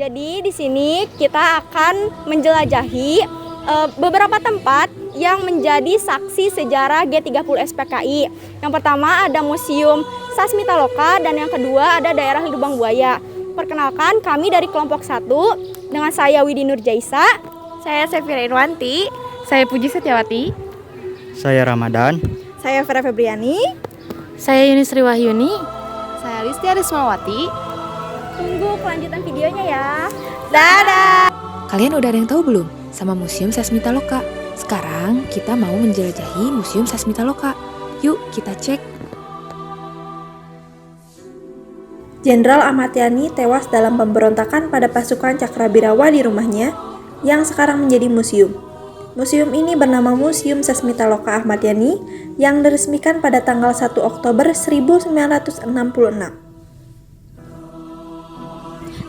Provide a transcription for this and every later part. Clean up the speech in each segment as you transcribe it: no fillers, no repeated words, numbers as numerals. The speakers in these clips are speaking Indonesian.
Jadi di sini kita akan menjelajahi beberapa tempat yang menjadi saksi sejarah G30 SPKI. Yang pertama ada Museum Sasmitaloka dan yang kedua ada daerah Lubang Buaya. Perkenalkan, kami dari kelompok 1 dengan saya Widi Nurjaisa, saya Sefira Irwanti, saya Puji Setiawati, saya Ramadan, saya Vera Febriani, saya Yunisri Wahyuni, saya Listia Rismawati. Tunggu kelanjutan videonya ya. Dadah! Kalian udah ada yang tahu belum sama Museum Sasmitaloka? Sekarang kita mau menjelajahi Museum Sasmitaloka. Yuk kita cek. Jenderal Ahmad Yani tewas dalam pemberontakan pada pasukan Cakrabirawa di rumahnya yang sekarang menjadi museum. Museum ini bernama Museum Sasmitaloka Ahmad Yani yang diresmikan pada tanggal 1 Oktober 1966.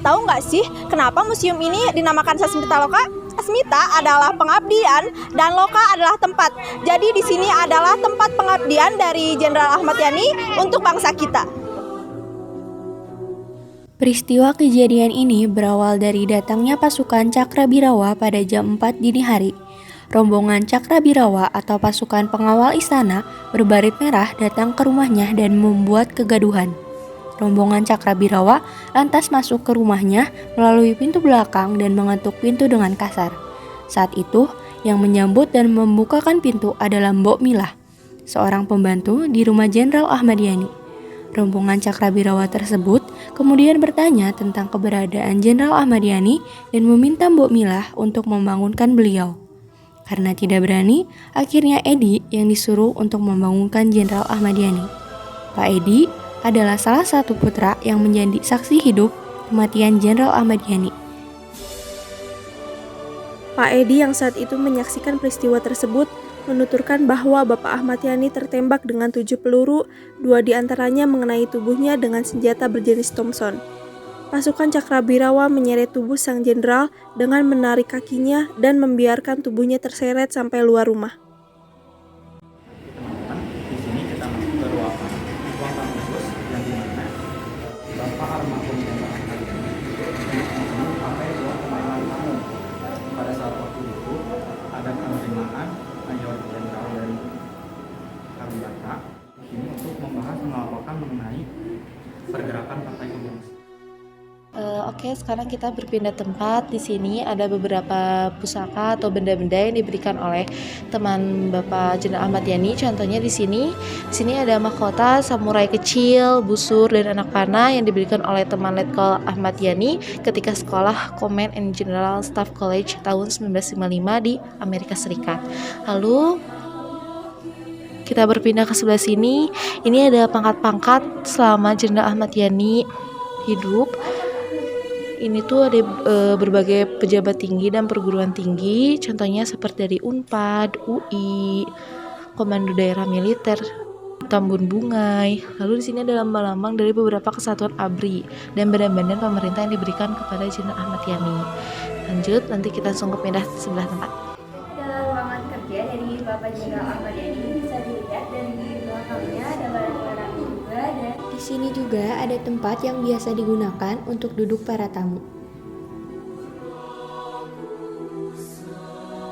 Tahu nggak sih kenapa museum ini dinamakan Sasmitaloka? Sasmita adalah pengabdian dan Loka adalah tempat. Jadi di sini adalah tempat pengabdian dari Jenderal Ahmad Yani untuk bangsa kita. Peristiwa kejadian ini berawal dari datangnya pasukan Cakrabirawa pada jam 4 dini hari. Rombongan Cakrabirawa atau pasukan pengawal istana berbarit merah datang ke rumahnya dan membuat kegaduhan. Rombongan Cakrabirawa lantas masuk ke rumahnya melalui pintu belakang dan mengetuk pintu dengan kasar. Saat itu, yang menyambut dan membukakan pintu adalah Mbok Milah, seorang pembantu di rumah Jenderal Ahmad Yani. Rombongan Cakrabirawa tersebut kemudian bertanya tentang keberadaan Jenderal Ahmad Yani dan meminta Mbok Milah untuk membangunkan beliau. Karena tidak berani, akhirnya Edi yang disuruh untuk membangunkan Jenderal Ahmad Yani. Pak Edi adalah salah satu putra yang menjadi saksi hidup kematian Jenderal Ahmad Yani. Pak Edi yang saat itu menyaksikan peristiwa tersebut menuturkan bahwa Bapak Ahmad Yani tertembak dengan 7 peluru, 2 diantaranya mengenai tubuhnya dengan senjata berjenis Thompson. Pasukan Cakrabirawa menyeret tubuh sang jenderal dengan menarik kakinya dan membiarkan tubuhnya terseret sampai luar rumah. Di sini kita masuk ke ruang tamu khusus yang dimana Bapak almarhum Jenderal Ahmad Yani pakai ruang pemakaman tamu. Pada saat waktu itu ada penerimaan Mayor Jenderal dari Kalibata ini untuk membahas melaporkan mengenai pergerakan Partai Komunis. Oke, sekarang kita berpindah tempat. Di sini ada beberapa pusaka atau benda-benda yang diberikan oleh teman Bapak Jenderal Ahmad Yani. Contohnya di sini ada mahkota samurai kecil, busur dan anak panah yang diberikan oleh teman Letkol Ahmad Yani ketika sekolah Command and General Staff College tahun 1955 di Amerika Serikat. Lalu kita berpindah ke sebelah sini. Ini ada pangkat-pangkat selama Jenderal Ahmad Yani hidup. Ini tuh ada berbagai pejabat tinggi dan perguruan tinggi, contohnya seperti dari Unpad, UI, Komando Daerah Militer, Tambun Bungai. Lalu di sini ada lambang-lambang dari beberapa kesatuan ABRI dan badan-badan pemerintah yang diberikan kepada Jenderal Ahmad Yani. Lanjut, nanti kita langsung pindah ke sebelah tempat. Dalam ruangan kerja dari Bapak Jenderal Ahmad Yani bisa dilihat dan di belakangnya ada barang-barang juga, dan di sini juga ada tempat yang biasa digunakan untuk duduk para tamu.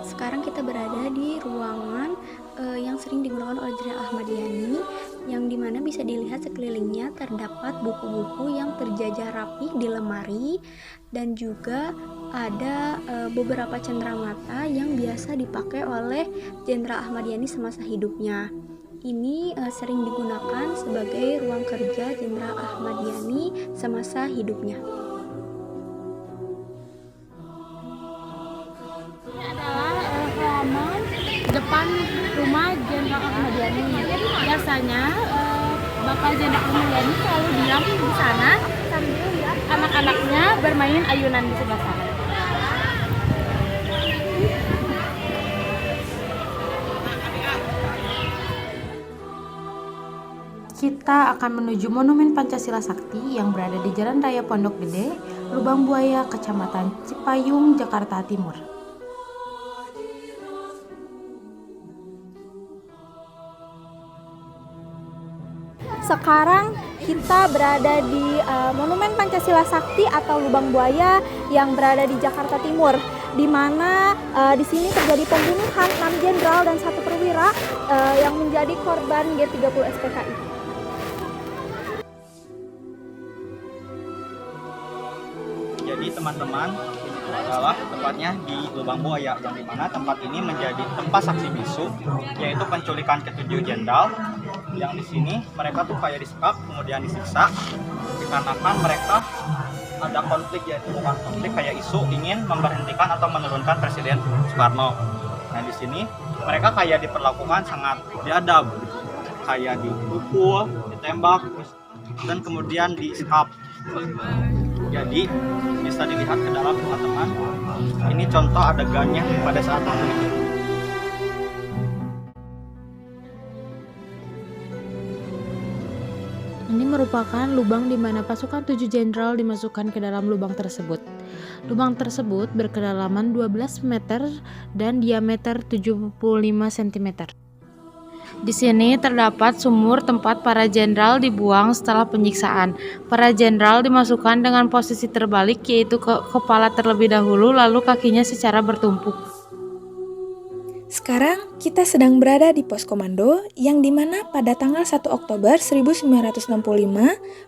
Sekarang kita berada di ruangan yang sering digunakan oleh Jenderal Ahmad Yani, yang dimana bisa dilihat sekelilingnya terdapat buku-buku yang terjajah rapi di lemari, dan juga ada beberapa cenderamata yang biasa dipakai oleh Jenderal Ahmad Yani semasa hidupnya. Ini sering digunakan sebagai ruang kerja Jenderal Ahmad Yani semasa hidupnya. Ini adalah halaman depan rumah Jenderal Ahmad Yani. Biasanya Bapak Jenderal Ahmad Yani selalu diam di sana sambil lihat anak-anaknya bermain ayunan di sebelah sana. Kita akan menuju Monumen Pancasila Sakti yang berada di Jalan Raya Pondok Gede, Lubang Buaya, Kecamatan Cipayung, Jakarta Timur. Sekarang kita berada di Monumen Pancasila Sakti atau Lubang Buaya yang berada di Jakarta Timur, di mana di sini terjadi pembunuhan 6 jenderal dan 1 perwira yang menjadi korban G30 SPKI. Jadi teman-teman, ini adalah tepatnya di Lubang Buaya, yang dimana tempat ini menjadi tempat saksi bisu, yaitu penculikan ke-7 jenderal. Yang di sini mereka tuh kayak disekap, kemudian disiksa, dikarenakan mereka ada konflik, yaitu bukan konflik, kayak isu ingin memberhentikan atau menurunkan Presiden Soekarno. Nah di sini mereka kayak diperlakukan sangat biadab, kayak dipukul, ditembak, dan kemudian disekap. Jadi bisa dilihat ke dalam teman-teman. Ini contoh adegannya pada saat waktu itu. Ini merupakan lubang di mana pasukan 7 jenderal dimasukkan ke dalam lubang tersebut. Lubang tersebut berkedalaman 12 meter dan diameter 75 cm. Di sini terdapat sumur tempat para jenderal dibuang setelah penyiksaan. Para jenderal dimasukkan dengan posisi terbalik, yaitu kepala terlebih dahulu lalu kakinya secara bertumpuk. Sekarang kita sedang berada di pos komando yang dimana pada tanggal 1 Oktober 1965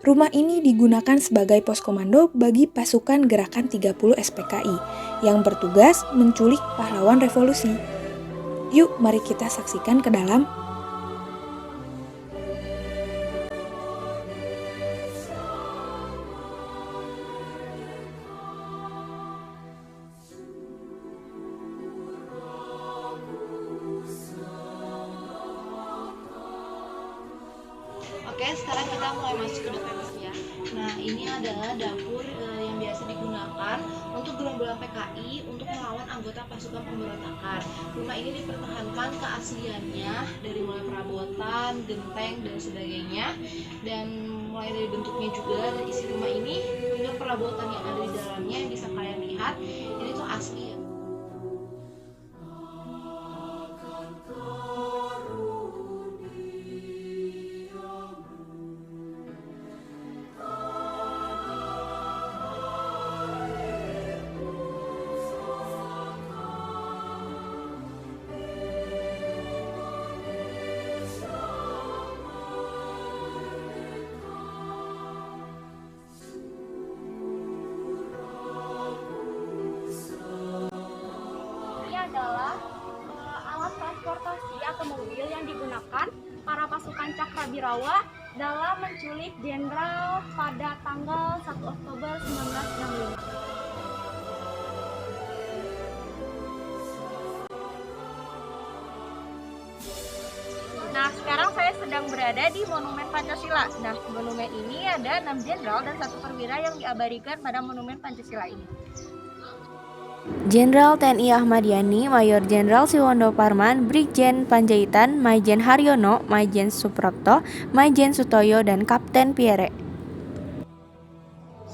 rumah ini digunakan sebagai pos komando bagi pasukan Gerakan 30 SPKI yang bertugas menculik pahlawan revolusi. Yuk mari kita saksikan ke dalam. Oke, sekarang kita mulai masuk ke dapur ya. Nah, ini adalah dapur yang biasa digunakan untuk gerombolan PKI untuk melawan anggota pasukan pemberontakan. Rumah ini dipertahankan keasliannya dari mulai perabotan, genteng dan sebagainya, dan mulai dari bentuknya juga dan isi rumah ini hingga perabotan yang ada di dalamnya yang bisa kalian lihat ini tuh asli ya. Adalah alat transportasi atau mobil yang digunakan para pasukan Cakrabirawa dalam menculik jenderal pada tanggal 1 Oktober 1965. Nah, sekarang saya sedang berada di Monumen Pancasila. Nah, monumen ini ada 6 jenderal dan 1 perwira yang diabadikan pada Monumen Pancasila ini. Jenderal TNI Ahmad Yani, Mayor Jenderal Siwondo Parman, Brigjen Panjaitan, Maijen Haryono, Maijen Suprapto, Maijen Sutoyo, dan Kapten Pierre.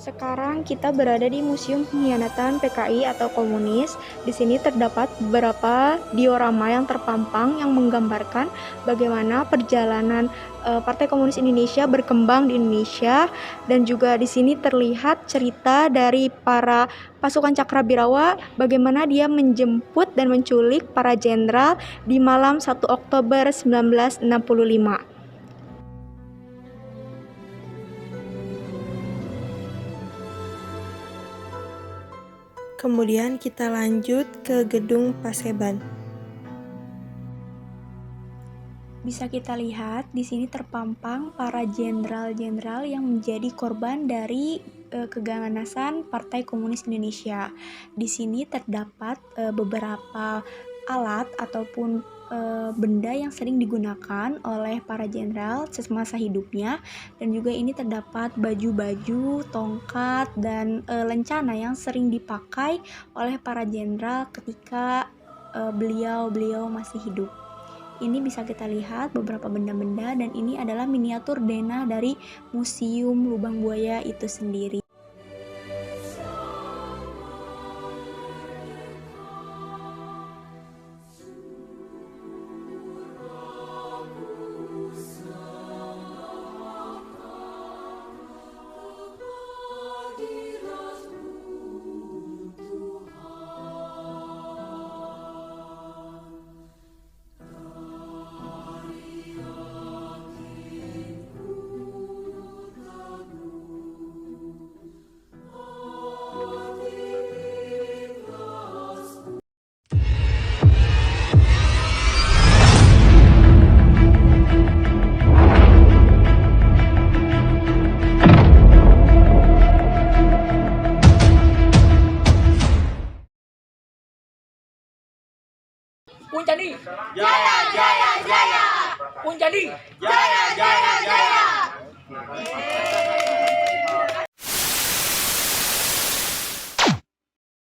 Sekarang kita berada di Museum Pengkhianatan PKI atau Komunis. Di sini terdapat beberapa diorama yang terpampang yang menggambarkan bagaimana perjalanan Partai Komunis Indonesia berkembang di Indonesia, dan juga di sini terlihat cerita dari para pasukan Cakrabirawa bagaimana dia menjemput dan menculik para jenderal di malam 1 Oktober 1965. Kemudian kita lanjut ke gedung Paseban. Bisa kita lihat di sini terpampang para jenderal-jenderal yang menjadi korban dari keganasan Partai Komunis Indonesia. Di sini terdapat beberapa alat ataupun benda yang sering digunakan oleh para jenderal semasa hidupnya, dan juga ini terdapat baju-baju, tongkat, dan lencana yang sering dipakai oleh para jenderal ketika beliau masih hidup. Ini bisa kita lihat beberapa benda-benda, dan ini adalah miniatur denah dari Museum Lubang Buaya itu sendiri. Punjani. Jaya, jaya, jaya. Punjani. Jaya, jaya, jaya.